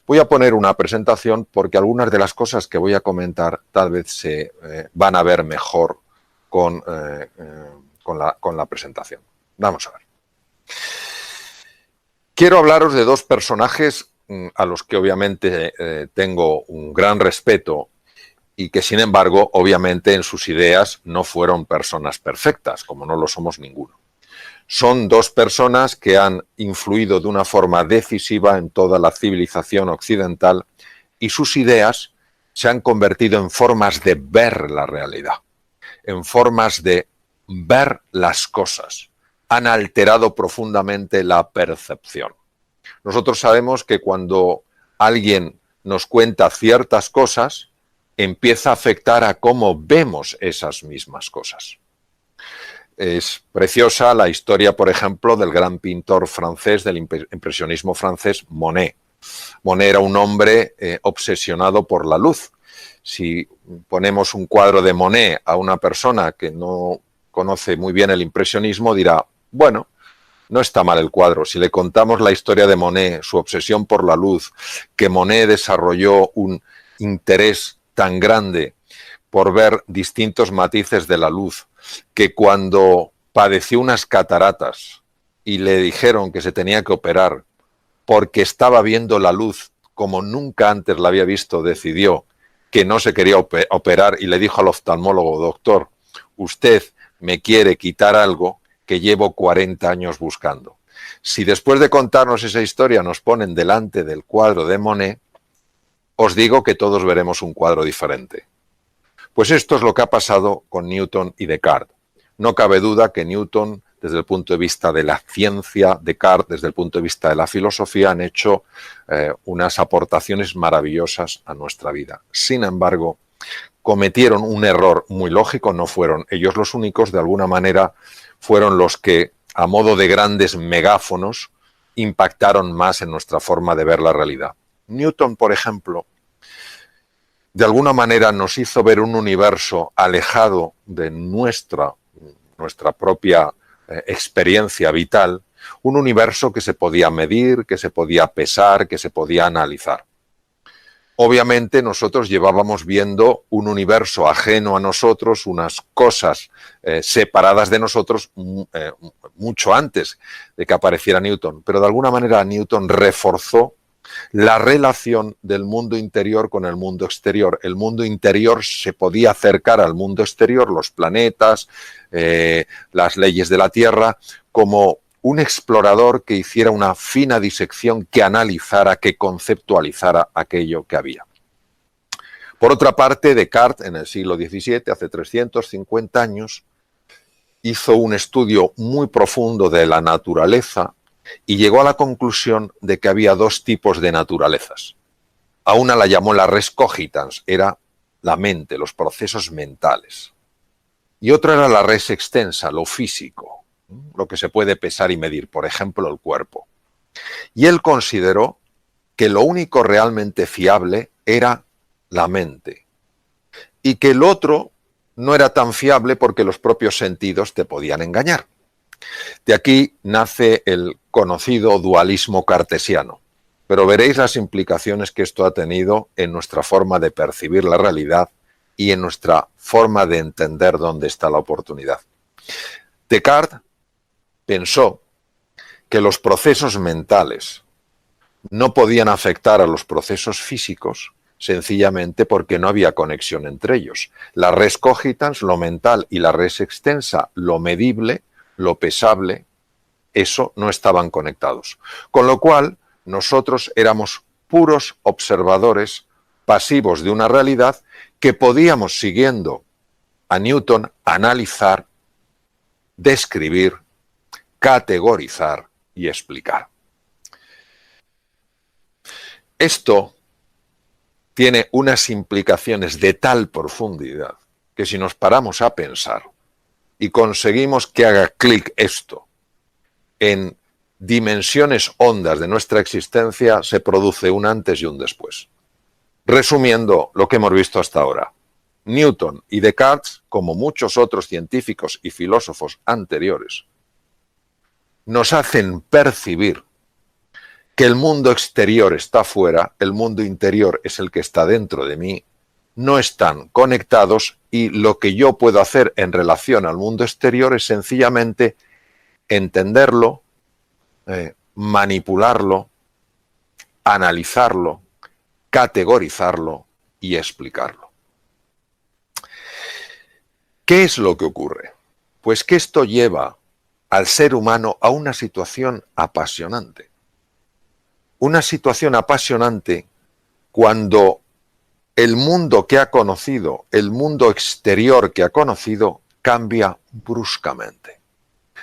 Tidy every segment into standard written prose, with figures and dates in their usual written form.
Voy a poner una presentación porque algunas de las cosas que voy a comentar tal vez se van a ver mejor con la presentación. Vamos a ver. Quiero hablaros de dos personajes a los que obviamente tengo un gran respeto y que sin embargo obviamente en sus ideas no fueron personas perfectas, como no lo somos ninguno. Son dos personas que han influido de una forma decisiva en toda la civilización occidental y sus ideas se han convertido en formas de ver la realidad, en formas de ver las cosas. Han alterado profundamente la percepción. Nosotros sabemos que cuando alguien nos cuenta ciertas cosas, empieza a afectar a cómo vemos esas mismas cosas. Es preciosa la historia, por ejemplo, del gran pintor francés, del impresionismo francés, Monet. Monet era un hombre obsesionado por la luz. Si ponemos un cuadro de Monet a una persona que no conoce muy bien el impresionismo, dirá, bueno, no está mal el cuadro. Si le contamos la historia de Monet, su obsesión por la luz, que Monet desarrolló un interés tan grande por ver distintos matices de la luz, que cuando padeció unas cataratas y le dijeron que se tenía que operar porque estaba viendo la luz como nunca antes la había visto, decidió que no se quería operar y le dijo al oftalmólogo, doctor, usted me quiere quitar algo que llevo 40 años buscando. Si después de contarnos esa historia nos ponen delante del cuadro de Monet, os digo que todos veremos un cuadro diferente. Pues esto es lo que ha pasado con Newton y Descartes. No cabe duda que Newton, desde el punto de vista de la ciencia, Descartes, desde el punto de vista de la filosofía, han hecho unas aportaciones maravillosas a nuestra vida. Sin embargo, cometieron un error muy lógico, no fueron ellos los únicos, de alguna manera fueron los que, a modo de grandes megáfonos, impactaron más en nuestra forma de ver la realidad. Newton, por ejemplo, de alguna manera nos hizo ver un universo alejado de nuestra propia experiencia vital, un universo que se podía medir, que se podía pesar, que se podía analizar. Obviamente nosotros llevábamos viendo un universo ajeno a nosotros, unas cosas separadas de nosotros mucho antes de que apareciera Newton, pero de alguna manera Newton reforzó la relación del mundo interior con el mundo exterior. El mundo interior se podía acercar al mundo exterior, los planetas, las leyes de la Tierra, como un explorador que hiciera una fina disección, que analizara, que conceptualizara aquello que había. Por otra parte, Descartes, en el siglo XVII, hace 350 años, hizo un estudio muy profundo de la naturaleza y llegó a la conclusión de que había dos tipos de naturalezas. A una la llamó la res cogitans, era la mente, los procesos mentales. Y otra era la res extensa, lo físico, lo que se puede pesar y medir, por ejemplo, el cuerpo. Y él consideró que lo único realmente fiable era la mente. Y que el otro no era tan fiable porque los propios sentidos te podían engañar. De aquí nace el conocido dualismo cartesiano, pero veréis las implicaciones que esto ha tenido en nuestra forma de percibir la realidad y en nuestra forma de entender dónde está la oportunidad. Descartes pensó que los procesos mentales no podían afectar a los procesos físicos sencillamente porque no había conexión entre ellos. La res cogitans, lo mental, y la res extensa, lo medible, lo pesable, eso no estaban conectados. Con lo cual, nosotros éramos puros observadores pasivos de una realidad que podíamos, siguiendo a Newton, analizar, describir, categorizar y explicar. Esto tiene unas implicaciones de tal profundidad que si nos paramos a pensar y conseguimos que haga clic esto en dimensiones hondas de nuestra existencia, se produce un antes y un después. Resumiendo lo que hemos visto hasta ahora, Newton y Descartes, como muchos otros científicos y filósofos anteriores, nos hacen percibir que el mundo exterior está fuera, el mundo interior es el que está dentro de mí, no están conectados y lo que yo puedo hacer en relación al mundo exterior es sencillamente entenderlo, manipularlo, analizarlo, categorizarlo y explicarlo. ¿Qué es lo que ocurre? Pues que esto lleva al ser humano a una situación apasionante. Una situación apasionante cuando el mundo que ha conocido, el mundo exterior que ha conocido, cambia bruscamente.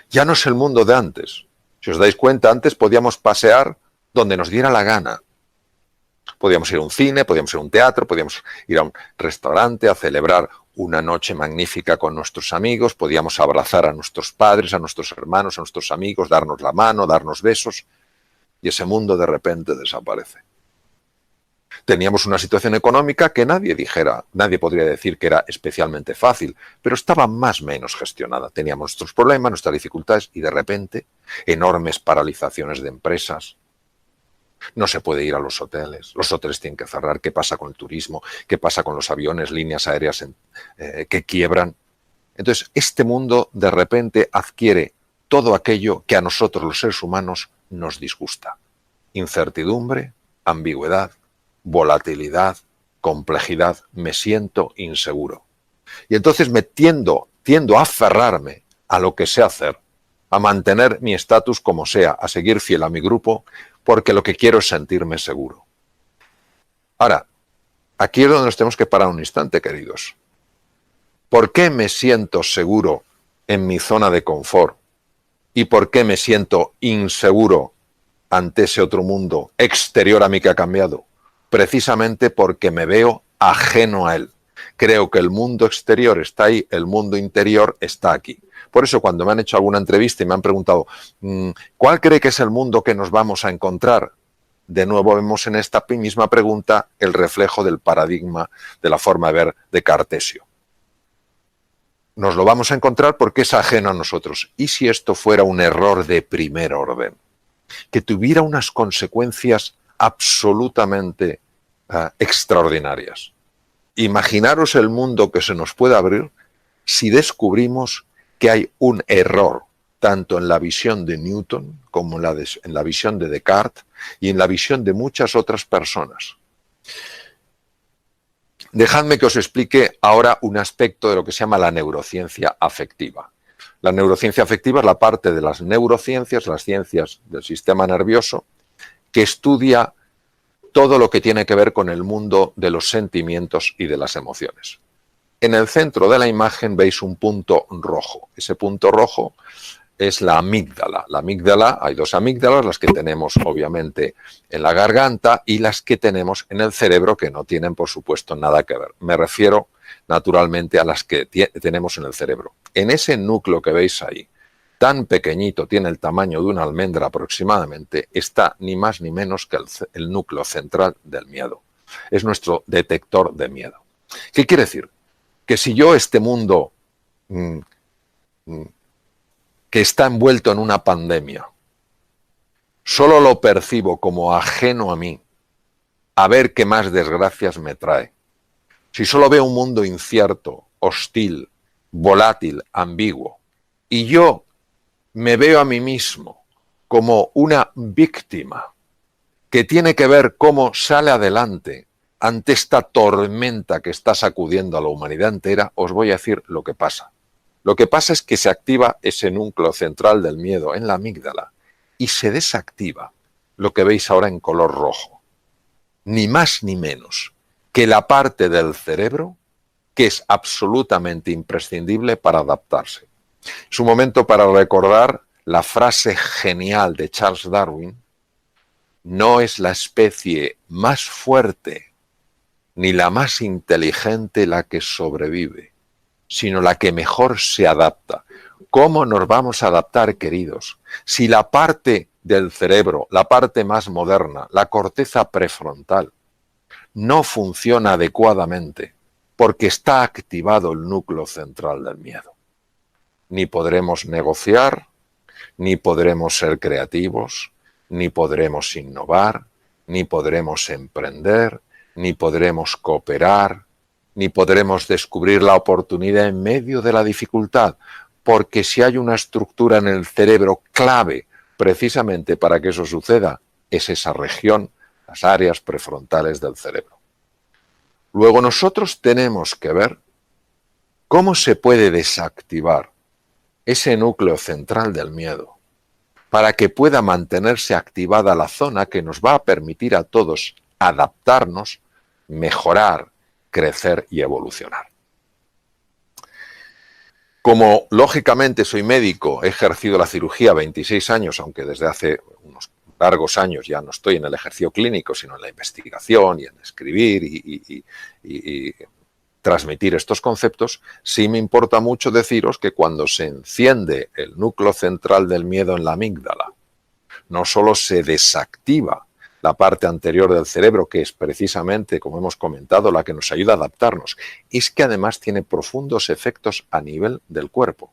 Ya no es el mundo de antes. Si os dais cuenta, antes podíamos pasear donde nos diera la gana. Podíamos ir a un cine, podíamos ir a un teatro, podíamos ir a un restaurante a celebrar una noche magnífica con nuestros amigos, podíamos abrazar a nuestros padres, a nuestros hermanos, a nuestros amigos, darnos la mano, darnos besos, y ese mundo de repente desaparece. Teníamos una situación económica que nadie podría decir que era especialmente fácil, pero estaba más o menos gestionada. Teníamos nuestros problemas, nuestras dificultades y de repente enormes paralizaciones de empresas. No se puede ir a los hoteles tienen que cerrar. ¿Qué pasa con el turismo? ¿Qué pasa con los aviones, líneas aéreas que quiebran? Entonces, este mundo de repente adquiere todo aquello que a nosotros los seres humanos nos disgusta. Incertidumbre, ambigüedad, volatilidad, complejidad, me siento inseguro. Y entonces me tiendo a aferrarme a lo que sé hacer, a mantener mi estatus como sea, a seguir fiel a mi grupo, porque lo que quiero es sentirme seguro. Ahora, aquí es donde nos tenemos que parar un instante, queridos. ¿Por qué me siento seguro en mi zona de confort? ¿Y por qué me siento inseguro ante ese otro mundo exterior a mí que ha cambiado? Precisamente porque me veo ajeno a él. Creo que el mundo exterior está ahí, el mundo interior está aquí. Por eso cuando me han hecho alguna entrevista y me han preguntado ¿cuál cree que es el mundo que nos vamos a encontrar? De nuevo vemos en esta misma pregunta el reflejo del paradigma de la forma de ver de Cartesio. Nos lo vamos a encontrar porque es ajeno a nosotros. ¿Y si esto fuera un error de primer orden? Que tuviera unas consecuencias absolutamente extraordinarias. Imaginaros el mundo que se nos puede abrir si descubrimos que hay un error, tanto en la visión de Newton como en la visión de Descartes y en la visión de muchas otras personas. Dejadme que os explique ahora un aspecto de lo que se llama la neurociencia afectiva. La neurociencia afectiva es la parte de las neurociencias, las ciencias del sistema nervioso, que estudia todo lo que tiene que ver con el mundo de los sentimientos y de las emociones. En el centro de la imagen veis un punto rojo. Ese punto rojo es la amígdala. La amígdala, hay dos amígdalas, las que tenemos obviamente en la garganta y las que tenemos en el cerebro, que no tienen por supuesto nada que ver. Me refiero naturalmente a las que tenemos en el cerebro. En ese núcleo que veis ahí, tan pequeñito, tiene el tamaño de una almendra aproximadamente, está ni más ni menos que el núcleo central del miedo. Es nuestro detector de miedo. ¿Qué quiere decir? Que si yo este mundo que está envuelto en una pandemia, solo lo percibo como ajeno a mí, a ver qué más desgracias me trae. Si solo veo un mundo incierto, hostil, volátil, ambiguo, y yo me veo a mí mismo como una víctima que tiene que ver cómo sale adelante ante esta tormenta que está sacudiendo a la humanidad entera, os voy a decir lo que pasa. Lo que pasa es que se activa ese núcleo central del miedo en la amígdala y se desactiva lo que veis ahora en color rojo. Ni más ni menos que la parte del cerebro que es absolutamente imprescindible para adaptarse. Es un momento para recordar la frase genial de Charles Darwin: no es la especie más fuerte ni la más inteligente la que sobrevive, sino la que mejor se adapta. ¿Cómo nos vamos a adaptar, queridos? Si la parte del cerebro, la parte más moderna, la corteza prefrontal, no funciona adecuadamente porque está activado el núcleo central del miedo. Ni podremos negociar, ni podremos ser creativos, ni podremos innovar, ni podremos emprender, ni podremos cooperar, ni podremos descubrir la oportunidad en medio de la dificultad, porque si hay una estructura en el cerebro clave precisamente para que eso suceda, es esa región, las áreas prefrontales del cerebro. Luego nosotros tenemos que ver cómo se puede desactivar ese núcleo central del miedo para que pueda mantenerse activada la zona que nos va a permitir a todos adaptarnos, mejorar, crecer y evolucionar. Como lógicamente soy médico, he ejercido la cirugía 26 años, aunque desde hace unos largos años ya no estoy en el ejercicio clínico, sino en la investigación y en escribir y transmitir estos conceptos, sí me importa mucho deciros que cuando se enciende el núcleo central del miedo en la amígdala, no solo se desactiva la parte anterior del cerebro, que es precisamente, como hemos comentado, la que nos ayuda a adaptarnos, es que además tiene profundos efectos a nivel del cuerpo.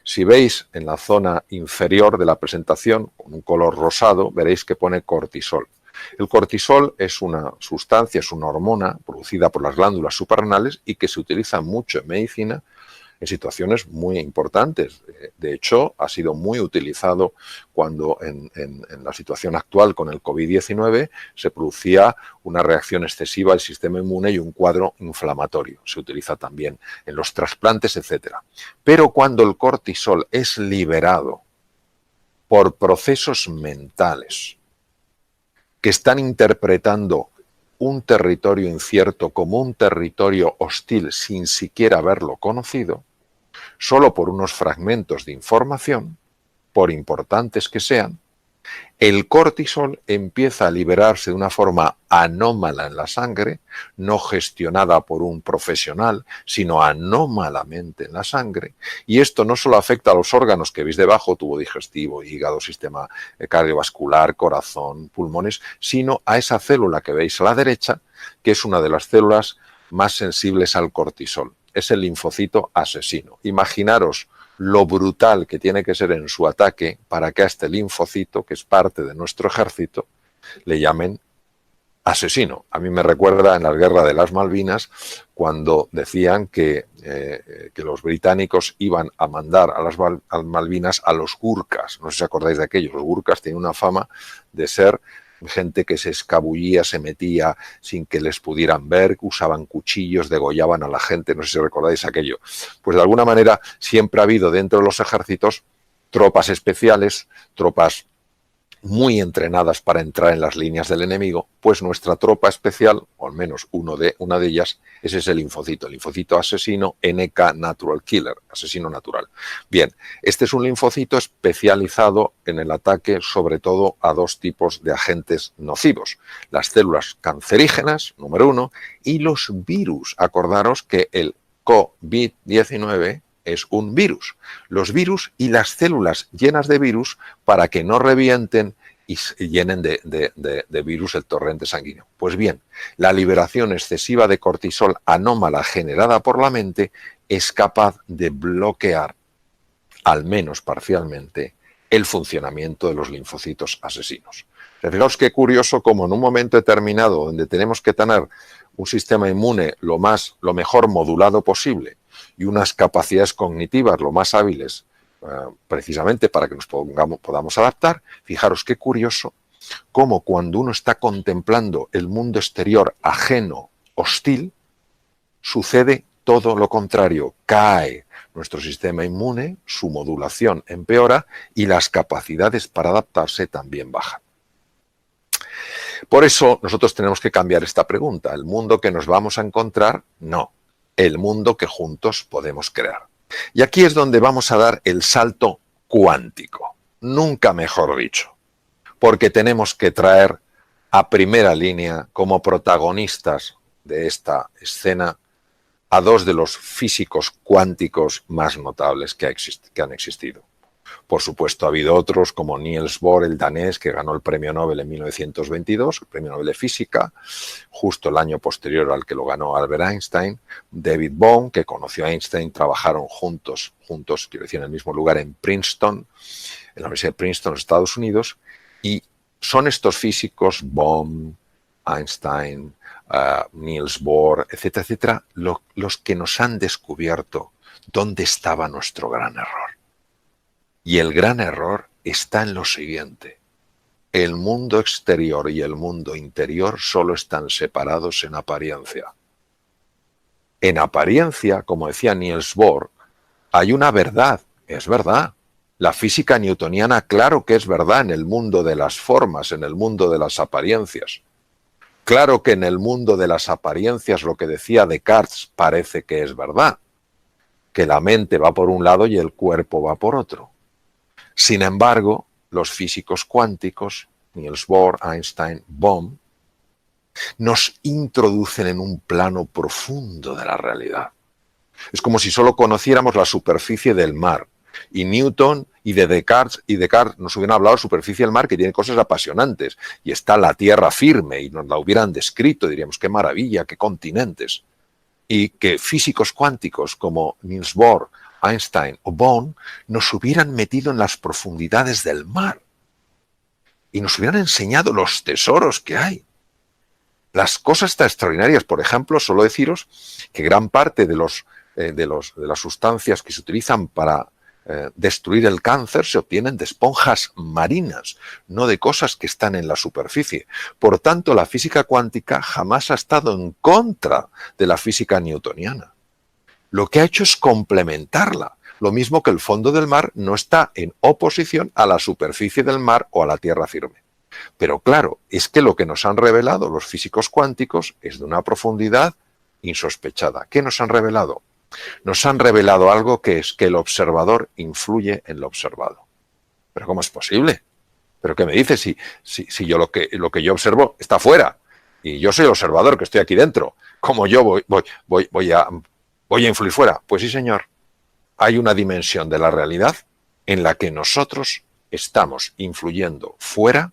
Si veis en la zona inferior de la presentación, con un color rosado, veréis que pone cortisol. El cortisol es una sustancia, es una hormona producida por las glándulas suprarrenales y que se utiliza mucho en medicina en situaciones muy importantes. De hecho, ha sido muy utilizado cuando en la situación actual con el COVID-19 se producía una reacción excesiva del sistema inmune y un cuadro inflamatorio. Se utiliza también en los trasplantes, etc. Pero cuando el cortisol es liberado por procesos mentales que están interpretando un territorio incierto como un territorio hostil sin siquiera haberlo conocido, solo por unos fragmentos de información, por importantes que sean, el cortisol empieza a liberarse de una forma anómala en la sangre, no gestionada por un profesional, sino anómalamente en la sangre, y esto no solo afecta a los órganos que veis debajo, tubo digestivo, hígado, sistema cardiovascular, corazón, pulmones, sino a esa célula que veis a la derecha, que es una de las células más sensibles al cortisol. Es el linfocito asesino. Imaginaros lo brutal que tiene que ser en su ataque para que a este linfocito, que es parte de nuestro ejército, le llamen asesino. A mí me recuerda en la guerra de las Malvinas, cuando decían que los británicos iban a mandar a las Malvinas a los gurkas. No sé si acordáis de aquello. Los gurkas tienen una fama de ser gente que se escabullía, se metía sin que les pudieran ver, usaban cuchillos, degollaban a la gente, no sé si recordáis aquello. Pues de alguna manera siempre ha habido dentro de los ejércitos tropas especiales, tropas muy entrenadas para entrar en las líneas del enemigo, pues nuestra tropa especial, o al menos una de ellas, es ese linfocito, el linfocito asesino NK Natural Killer, asesino natural. Bien, este es un linfocito especializado en el ataque sobre todo a dos tipos de agentes nocivos, las células cancerígenas, número 1, y los virus. Acordaros que el COVID-19 es un virus. Los virus y las células llenas de virus para que no revienten y llenen de virus el torrente sanguíneo. Pues bien, la liberación excesiva de cortisol anómala generada por la mente es capaz de bloquear, al menos parcialmente, el funcionamiento de los linfocitos asesinos. Fijaos qué curioso como en un momento determinado donde tenemos que tener un sistema inmune lo mejor modulado posible y unas capacidades cognitivas lo más hábiles precisamente para que nos podamos adaptar, fijaros qué curioso cómo cuando uno está contemplando el mundo exterior ajeno, hostil, sucede todo lo contrario, cae nuestro sistema inmune, su modulación empeora y las capacidades para adaptarse también bajan. Por eso nosotros tenemos que cambiar esta pregunta. ¿El mundo que nos vamos a encontrar? No. El mundo que juntos podemos crear. Y aquí es donde vamos a dar el salto cuántico. Nunca mejor dicho. Porque tenemos que traer a primera línea como protagonistas de esta escena a dos de los físicos cuánticos más notables que han existido. Por supuesto, ha habido otros como Niels Bohr, el danés, que ganó el premio Nobel en 1922, el premio Nobel de Física, justo el año posterior al que lo ganó Albert Einstein. David Bohm, que conoció a Einstein, trabajaron juntos, quiero decir, en el mismo lugar en Princeton, en la Universidad de Princeton, Estados Unidos, y son estos físicos, Bohm, Einstein, Niels Bohr, etcétera, etcétera, los que nos han descubierto dónde estaba nuestro gran error. Y el gran error está en lo siguiente. El mundo exterior y el mundo interior solo están separados en apariencia. En apariencia, como decía Niels Bohr, hay una verdad, es verdad. La física newtoniana, claro que es verdad en el mundo de las formas, en el mundo de las apariencias. Claro que en el mundo de las apariencias lo que decía Descartes parece que es verdad, que la mente va por un lado y el cuerpo va por otro. Sin embargo, los físicos cuánticos, Niels Bohr, Einstein, Bohm, nos introducen en un plano profundo de la realidad. Es como si solo conociéramos la superficie del mar. Y Newton y Descartes nos hubieran hablado de superficie del mar, que tiene cosas apasionantes. Y está la tierra firme y nos la hubieran descrito, diríamos, qué maravilla, qué continentes. Y que físicos cuánticos como Niels Bohr, Einstein o Bohm nos hubieran metido en las profundidades del mar y nos hubieran enseñado los tesoros que hay. Las cosas tan extraordinarias, por ejemplo, solo deciros que gran parte de las sustancias que se utilizan para destruir el cáncer se obtienen de esponjas marinas, no de cosas que están en la superficie. Por tanto, la física cuántica jamás ha estado en contra de la física newtoniana. Lo que ha hecho es complementarla. Lo mismo que el fondo del mar no está en oposición a la superficie del mar o a la tierra firme. Pero claro, es que lo que nos han revelado los físicos cuánticos es de una profundidad insospechada. ¿Qué nos han revelado? Nos han revelado algo que es que el observador influye en lo observado. ¿Pero cómo es posible? ¿Pero qué me dices si yo lo que yo observo está fuera? Y yo soy el observador que estoy aquí dentro. ¿Cómo yo voy a influir fuera? Pues sí, señor. Hay una dimensión de la realidad en la que nosotros estamos influyendo fuera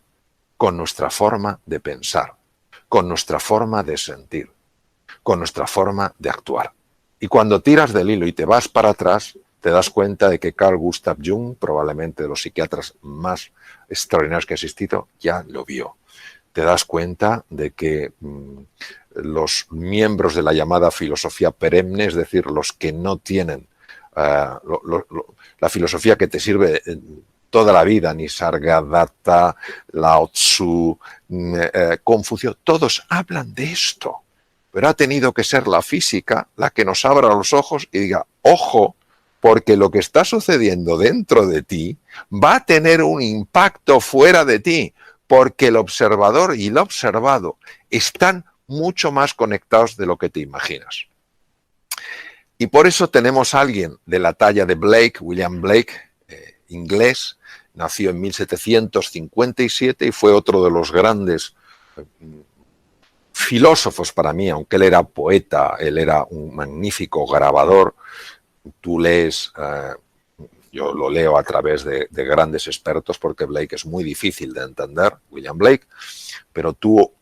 con nuestra forma de pensar, con nuestra forma de sentir, con nuestra forma de actuar. Y cuando tiras del hilo y te vas para atrás, te das cuenta de que Carl Gustav Jung, probablemente de los psiquiatras más extraordinarios que ha existido, ya lo vio. Te das cuenta de que los miembros de la llamada filosofía perenne, es decir, los que no tienen la filosofía que te sirve toda la vida, Nisargadatta, Lao Tzu, Confucio, todos hablan de esto. Pero ha tenido que ser la física la que nos abra los ojos y diga, ojo, porque lo que está sucediendo dentro de ti va a tener un impacto fuera de ti, porque el observador y el observado están mucho más conectados de lo que te imaginas. Y por eso tenemos a alguien de la talla de Blake, William Blake, inglés, nació en 1757 y fue otro de los grandes filósofos para mí, aunque él era poeta, él era un magnífico grabador. Tú lees, yo lo leo a través de grandes expertos porque Blake es muy difícil de entender, William Blake, pero tú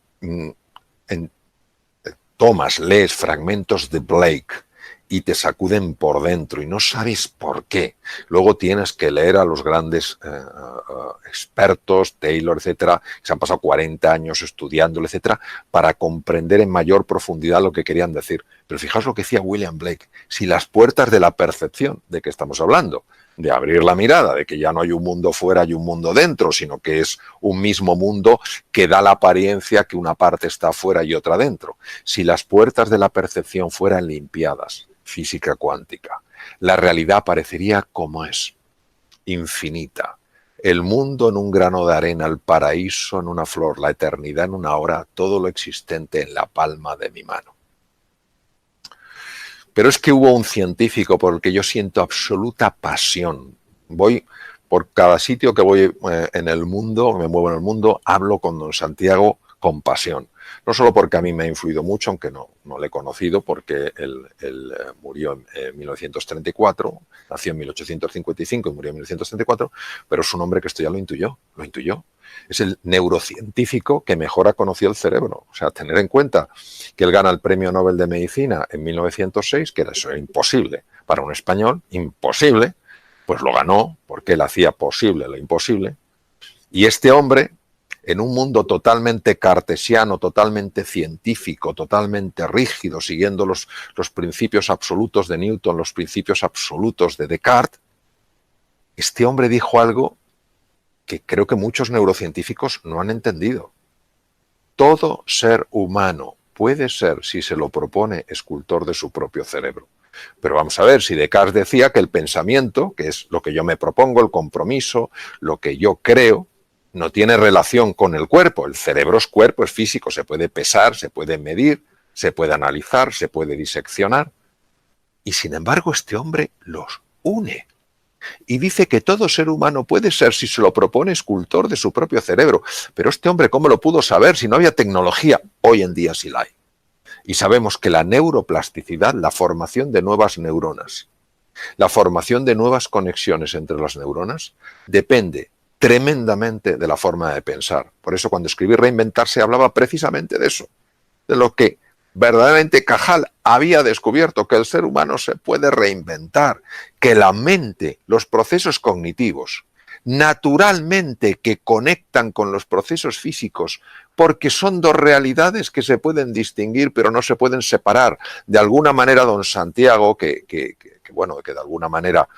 lees fragmentos de Blake y te sacuden por dentro y no sabes por qué. Luego tienes que leer a los grandes expertos, Taylor, etcétera, que se han pasado 40 años estudiándolo, etcétera, para comprender en mayor profundidad lo que querían decir. Pero fijaos lo que decía William Blake, si las puertas de la percepción, ¿de qué estamos hablando? De abrir la mirada, de que ya no hay un mundo fuera y un mundo dentro, sino que es un mismo mundo que da la apariencia que una parte está fuera y otra dentro. Si las puertas de la percepción fueran limpiadas, física cuántica, la realidad parecería como es, infinita. El mundo en un grano de arena, el paraíso en una flor, la eternidad en una hora, todo lo existente en la palma de mi mano. Pero es que hubo un científico por el que yo siento absoluta pasión. Voy por cada sitio que voy en el mundo, me muevo en el mundo, hablo con don Santiago con pasión. No solo porque a mí me ha influido mucho, aunque no le he conocido, porque él murió en 1934, nació en 1855 y murió en 1934, pero es un hombre que esto ya lo intuyó. Es el neurocientífico que mejor ha conocido el cerebro. O sea, tener en cuenta que él gana el Premio Nobel de Medicina en 1906, que era eso imposible para un español, imposible, pues lo ganó porque él hacía posible lo imposible. Y este hombre en un mundo totalmente cartesiano, totalmente científico, totalmente rígido, siguiendo los principios absolutos de Newton, los principios absolutos de Descartes, este hombre dijo algo que creo que muchos neurocientíficos no han entendido. Todo ser humano puede ser, si se lo propone, escultor de su propio cerebro. Pero vamos a ver, si Descartes decía que el pensamiento, que es lo que yo me propongo, el compromiso, lo que yo creo, no tiene relación con el cuerpo. El cerebro es cuerpo, es físico, se puede pesar, se puede medir, se puede analizar, se puede diseccionar. Y sin embargo, este hombre los une. Y dice que todo ser humano puede ser, si se lo propone, escultor de su propio cerebro. Pero este hombre, ¿cómo lo pudo saber si no había tecnología? Hoy en día sí la hay. Y sabemos que la neuroplasticidad, la formación de nuevas neuronas, la formación de nuevas conexiones entre las neuronas, depende tremendamente de la forma de pensar. Por eso cuando escribí Reinventarse hablaba precisamente de eso, de lo que verdaderamente Cajal había descubierto, que el ser humano se puede reinventar, que la mente, los procesos cognitivos, naturalmente que conectan con los procesos físicos, porque son dos realidades que se pueden distinguir, pero no se pueden separar. De alguna manera, don Santiago, que de alguna manera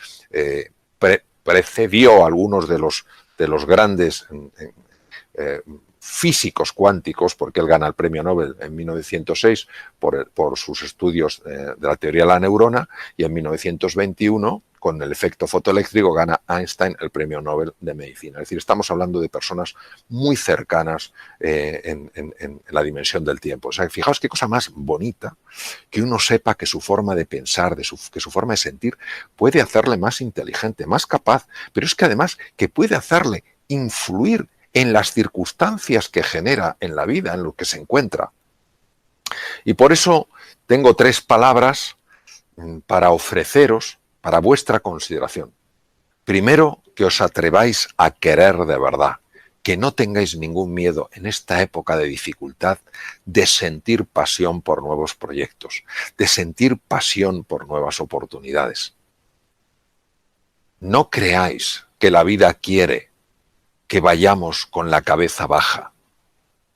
precedió a algunos de los grandes físicos cuánticos, porque él gana el premio Nobel en 1906 por sus estudios de la teoría de la neurona, y en 1921, con el efecto fotoeléctrico, gana Einstein el premio Nobel de medicina. Es decir, estamos hablando de personas muy cercanas en la dimensión del tiempo. O sea, fijaos qué cosa más bonita que uno sepa que su forma de pensar, que su forma de sentir puede hacerle más inteligente, más capaz, pero es que además que puede hacerle influir en las circunstancias que genera en la vida, en lo que se encuentra. Y por eso tengo 3 palabras para ofreceros, para vuestra consideración. Primero, que os atreváis a querer de verdad, que no tengáis ningún miedo en esta época de dificultad de sentir pasión por nuevos proyectos, de sentir pasión por nuevas oportunidades. No creáis que la vida quiere que vayamos con la cabeza baja.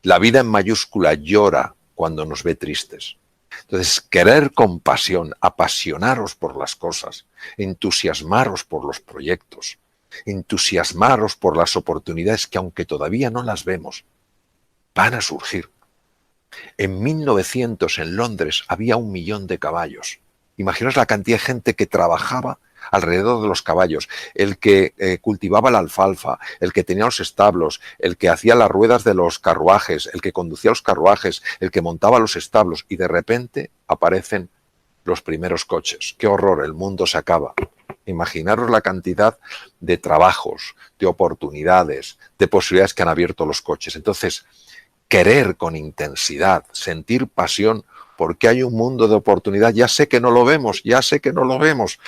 La vida en mayúscula llora cuando nos ve tristes. Entonces, querer con pasión, apasionaros por las cosas, entusiasmaros por los proyectos, entusiasmaros por las oportunidades que, aunque todavía no las vemos, van a surgir. En 1900 en Londres había 1 millón de caballos. Imaginaos la cantidad de gente que trabajaba alrededor de los caballos, el que cultivaba la alfalfa, el que tenía los establos, el que hacía las ruedas de los carruajes, el que conducía los carruajes, el que montaba los establos, y de repente aparecen los primeros coches. ¡Qué horror! El mundo se acaba. Imaginaros la cantidad de trabajos, de oportunidades, de posibilidades que han abierto los coches. Entonces, querer con intensidad, sentir pasión, porque hay un mundo de oportunidad. Ya sé que no lo vemos, ya sé que no lo vemos.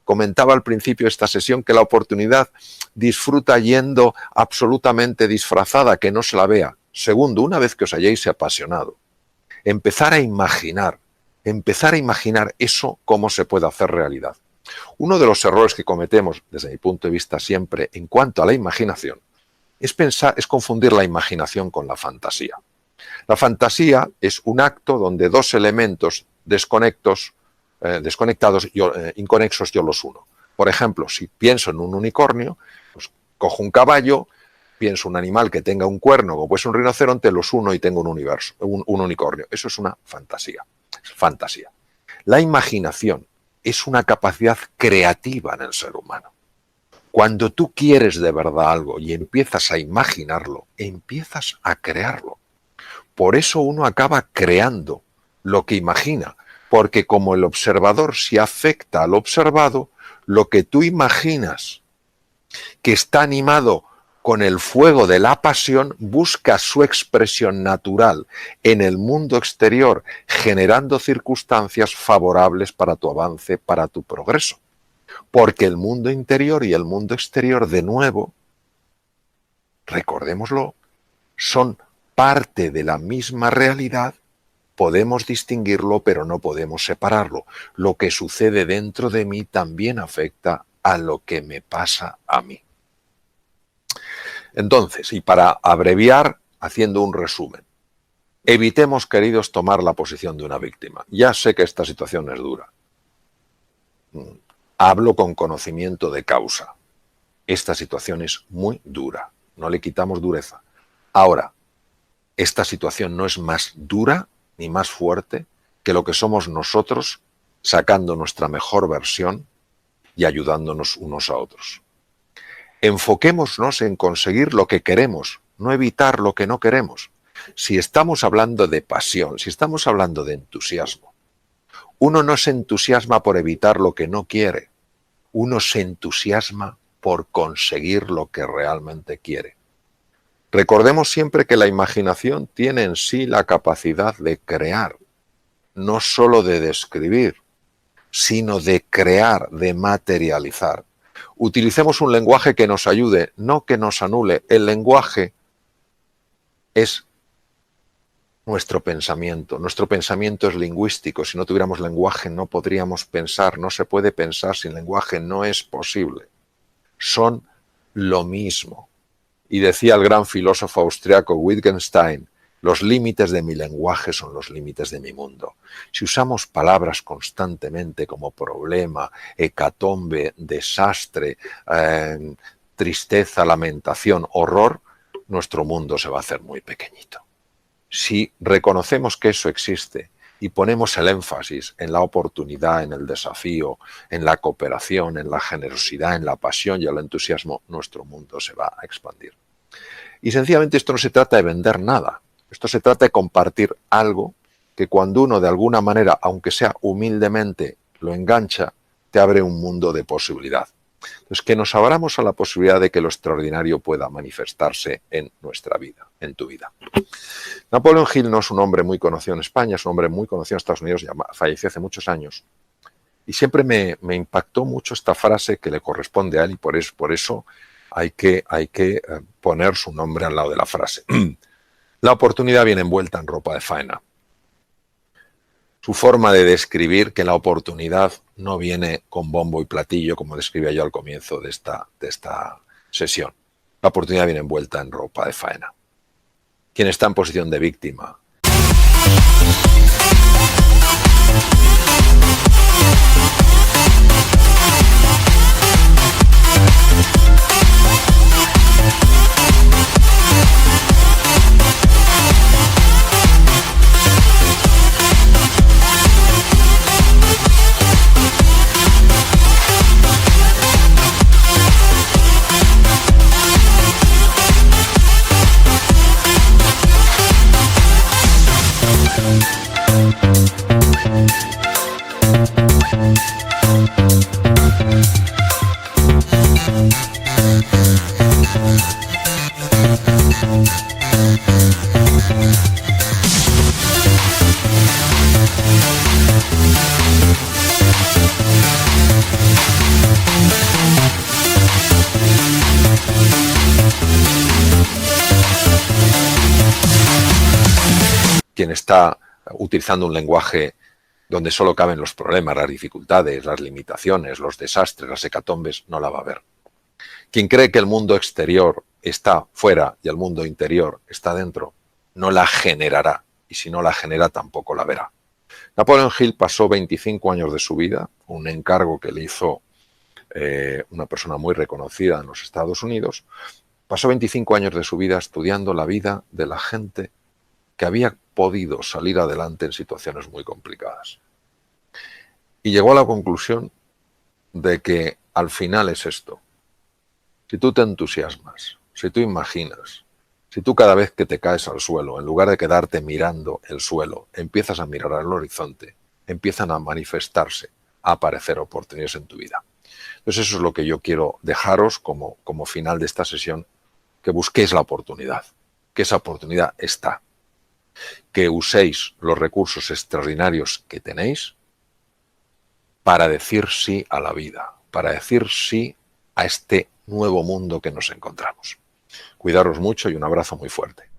Comentaba al principio de esta sesión que la oportunidad disfruta yendo absolutamente disfrazada, que no se la vea. Segundo, una vez que os hayáis apasionado, empezar a imaginar eso cómo se puede hacer realidad. Uno de los errores que cometemos, desde mi punto de vista siempre, en cuanto a la imaginación, es confundir la imaginación con la fantasía. La fantasía es un acto donde 2 elementos desconectados y inconexos yo los uno. Por ejemplo, si pienso en un unicornio, pues cojo un caballo, pienso un animal que tenga un cuerno, como puede ser un rinoceronte, los uno y tengo un unicornio. Eso es una fantasía. Es fantasía. La imaginación es una capacidad creativa en el ser humano. Cuando tú quieres de verdad algo y empiezas a imaginarlo, empiezas a crearlo. Por eso uno acaba creando lo que imagina, porque como el observador se afecta al observado, lo que tú imaginas que está animado con el fuego de la pasión busca su expresión natural en el mundo exterior, generando circunstancias favorables para tu avance, para tu progreso. Porque el mundo interior y el mundo exterior, de nuevo, recordémoslo, son parte de la misma realidad. Podemos distinguirlo, pero no podemos separarlo. Lo que sucede dentro de mí también afecta a lo que me pasa a mí. Entonces, y para abreviar, haciendo un resumen, evitemos, queridos, tomar la posición de una víctima. Ya sé que esta situación es dura. Hablo con conocimiento de causa. Esta situación es muy dura. No le quitamos dureza. Ahora, esta situación no es más dura ni más fuerte que lo que somos nosotros sacando nuestra mejor versión y ayudándonos unos a otros. Enfoquémonos en conseguir lo que queremos, no evitar lo que no queremos. Si estamos hablando de pasión, si estamos hablando de entusiasmo, uno no se entusiasma por evitar lo que no quiere, uno se entusiasma por conseguir lo que realmente quiere. Recordemos siempre que la imaginación tiene en sí la capacidad de crear, no solo de describir, sino de crear, de materializar. Utilicemos un lenguaje que nos ayude, no que nos anule. El lenguaje es nuestro pensamiento. Nuestro pensamiento es lingüístico. Si no tuviéramos lenguaje no podríamos pensar. No se puede pensar sin lenguaje. No es posible. Son lo mismo. Y decía el gran filósofo austriaco Wittgenstein, los límites de mi lenguaje son los límites de mi mundo. Si usamos palabras constantemente como problema, hecatombe, desastre, tristeza, lamentación, horror, nuestro mundo se va a hacer muy pequeñito. Si reconocemos que eso existe y ponemos el énfasis en la oportunidad, en el desafío, en la cooperación, en la generosidad, en la pasión y el entusiasmo, nuestro mundo se va a expandir. Y sencillamente esto no se trata de vender nada. Esto se trata de compartir algo que cuando uno de alguna manera, aunque sea humildemente, lo engancha, te abre un mundo de posibilidad. Entonces, que nos abramos a la posibilidad de que lo extraordinario pueda manifestarse en nuestra vida, en tu vida. Napoleon Hill no es un hombre muy conocido en España, es un hombre muy conocido en Estados Unidos, ya falleció hace muchos años. Y siempre me impactó mucho esta frase que le corresponde a él y por eso hay que poner su nombre al lado de la frase. La oportunidad viene envuelta en ropa de faena. Su forma de describir que la oportunidad no viene con bombo y platillo, como describía yo al comienzo de esta sesión. La oportunidad viene envuelta en ropa de faena. Quien está en posición de víctima quien está utilizando un lenguaje donde solo caben los problemas, las dificultades, las limitaciones, los desastres, las hecatombes, no la va a ver. Quien cree que el mundo exterior está fuera y el mundo interior está dentro, no la generará, y si no la genera tampoco la verá. Napoleon Hill pasó 25 años de su vida, un encargo que le hizo una persona muy reconocida en los Estados Unidos, pasó 25 años de su vida estudiando la vida de la gente que había podido salir adelante en situaciones muy complicadas. Y llegó a la conclusión de que al final es esto. Si tú te entusiasmas, si tú imaginas, si tú cada vez que te caes al suelo, en lugar de quedarte mirando el suelo, empiezas a mirar al horizonte, empiezan a manifestarse, a aparecer oportunidades en tu vida. Entonces eso es lo que yo quiero dejaros como final de esta sesión, que busquéis la oportunidad, que esa oportunidad está. Que uséis los recursos extraordinarios que tenéis para decir sí a la vida, para decir sí a este nuevo mundo que nos encontramos. Cuidaros mucho y un abrazo muy fuerte.